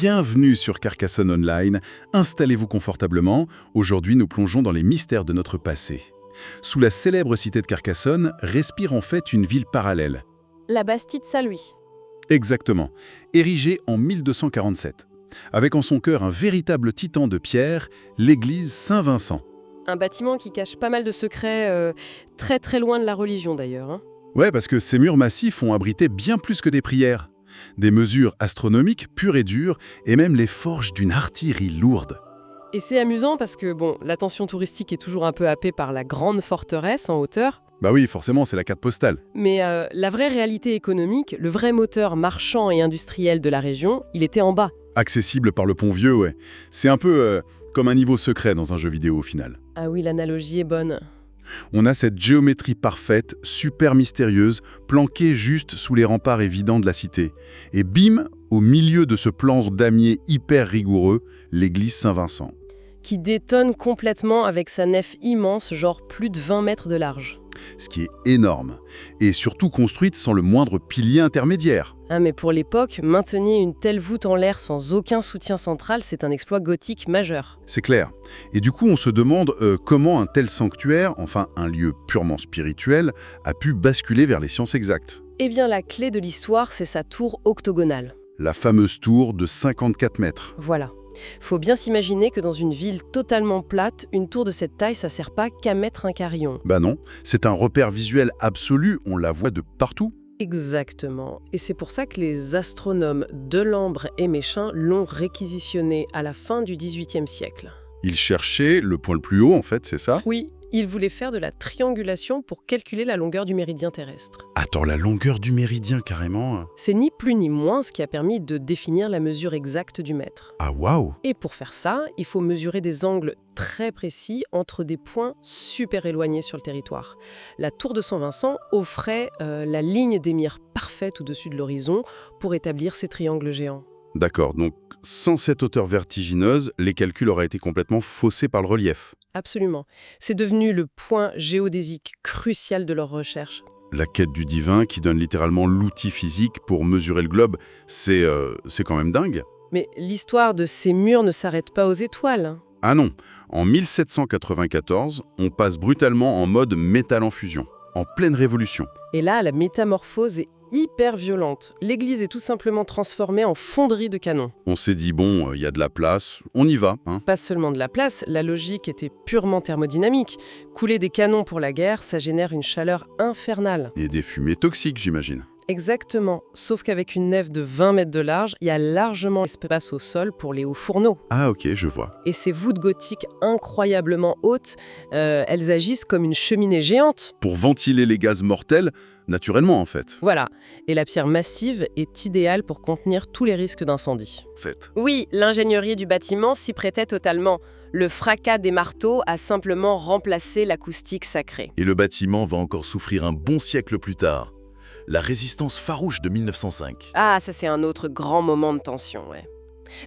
Bienvenue sur Carcassonne Online, installez-vous confortablement, aujourd'hui nous plongeons dans les mystères de notre passé. Sous la célèbre cité de Carcassonne, respire en fait une ville parallèle. La Bastide Saint-Louis. Exactement, érigée en 1247, avec en son cœur un véritable titan de pierre, l'église Saint-Vincent. Un bâtiment qui cache pas mal de secrets, très très loin de la religion d'ailleurs. Hein. Ouais, parce que ces murs massifs ont abrité bien plus que des prières. Des mesures astronomiques pures et dures, et même les forges d'une artillerie lourde. Et c'est amusant parce que, bon, l'attention touristique est toujours un peu happée par la grande forteresse en hauteur, Bah oui, forcément, c'est la carte postale. mais la vraie réalité économique, le vrai moteur marchand et industriel de la région, il était en bas. Accessible par le pont vieux, ouais. C'est un peu comme un niveau secret dans un jeu vidéo au final. Ah oui, l'analogie est bonne. On a cette géométrie parfaite, super mystérieuse, planquée juste sous les remparts évidents de la cité. Et bim, au milieu de ce plan damier hyper rigoureux, l'église Saint-Vincent. Qui détonne complètement avec sa nef immense, genre plus de 20 mètres de large. Ce qui est énorme. Et surtout construite sans le moindre pilier intermédiaire. Ah mais pour l'époque, maintenir une telle voûte en l'air sans aucun soutien central, c'est un exploit gothique majeur. C'est clair. Et du coup, on se demande comment un tel sanctuaire, enfin un lieu purement spirituel, a pu basculer vers les sciences exactes. Eh bien la clé de l'histoire, c'est sa tour octogonale. La fameuse tour de 54 mètres. Voilà. Faut bien s'imaginer que dans une ville totalement plate, une tour de cette taille, ça sert pas qu'à mettre un carillon. Bah non, c'est un repère visuel absolu, on la voit de partout. Exactement. Et c'est pour ça que les astronomes Delambre et Méchain l'ont réquisitionné à la fin du XVIIIe siècle. Il cherchait le point le plus haut, en fait, c'est ça? Oui, ils voulaient faire de la triangulation pour calculer la longueur du méridien terrestre. Attends, la longueur du méridien, carrément. C'est ni plus ni moins ce qui a permis de définir la mesure exacte du mètre. Ah, waouh! Et pour faire ça, il faut mesurer des angles très précis entre des points super éloignés sur le territoire. La tour de Saint-Vincent offrait la ligne des mires parfaite au-dessus de l'horizon pour établir ces triangles géants. D'accord, donc sans cette hauteur vertigineuse, les calculs auraient été complètement faussés par le relief. Absolument. C'est devenu le point géodésique crucial de leur recherche. La quête du divin qui donne littéralement l'outil physique pour mesurer le globe, c'est quand même dingue. Mais l'histoire de ces murs ne s'arrête pas aux étoiles. Ah non, en 1794, on passe brutalement en mode métal en fusion, en pleine révolution. Et là, la métamorphose est hyper violente. L'église est tout simplement transformée en fonderie de canon. On s'est dit, bon, il y a de la place, on y va, hein. Pas seulement de la place, la logique était purement thermodynamique. Couler des canons pour la guerre, ça génère une chaleur infernale. Et des fumées toxiques, j'imagine. Exactement, sauf qu'avec une nef de 20 mètres de large, il y a largement l'espace au sol pour les hauts fourneaux. Ah ok, je vois. Et ces voûtes gothiques incroyablement hautes, elles agissent comme une cheminée géante. Pour ventiler les gaz mortels, naturellement en fait. Voilà, et la pierre massive est idéale pour contenir tous les risques d'incendie. En fait. Oui, l'ingénierie du bâtiment s'y prêtait totalement. Le fracas des marteaux a simplement remplacé l'acoustique sacrée. Et le bâtiment va encore souffrir un bon siècle plus tard. La résistance farouche de 1905. Ah, ça c'est un autre grand moment de tension, ouais.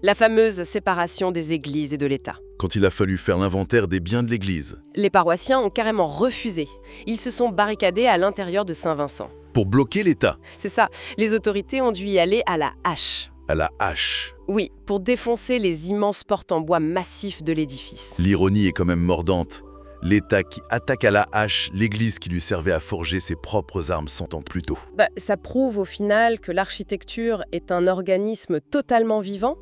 La fameuse séparation des églises et de l'État. Quand il a fallu faire l'inventaire des biens de l'église. Les paroissiens ont carrément refusé. Ils se sont barricadés à l'intérieur de Saint-Vincent. Pour bloquer l'État. C'est ça, les autorités ont dû y aller à la hache. À la hache. Oui, pour défoncer les immenses portes en bois massifs de l'édifice. L'ironie est quand même mordante. L'État qui attaque à la hache l'église qui lui servait à forger ses propres armes 100 ans plus tôt. Ça prouve au final que l'architecture est un organisme totalement vivant.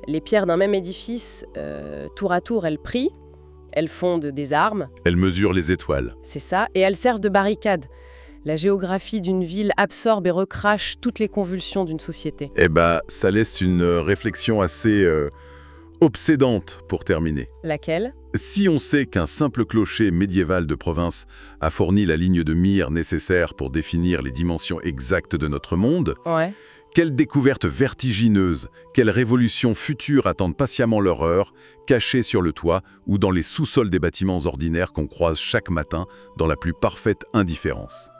Les pierres d'un même édifice, tour à tour, elles prient, elles fondent des armes. Elle mesure les étoiles. C'est ça, et elles servent de barricade. La géographie d'une ville absorbe et recrache toutes les convulsions d'une société. Eh bah, ça laisse une réflexion assez obsédante pour terminer. Laquelle ? Si on sait qu'un simple clocher médiéval de province a fourni la ligne de mire nécessaire pour définir les dimensions exactes de notre monde, Ouais. quelle découverte vertigineuse, quelle révolution future attendent patiemment leur heure, cachée sur le toit ou dans les sous-sols des bâtiments ordinaires qu'on croise chaque matin dans la plus parfaite indifférence.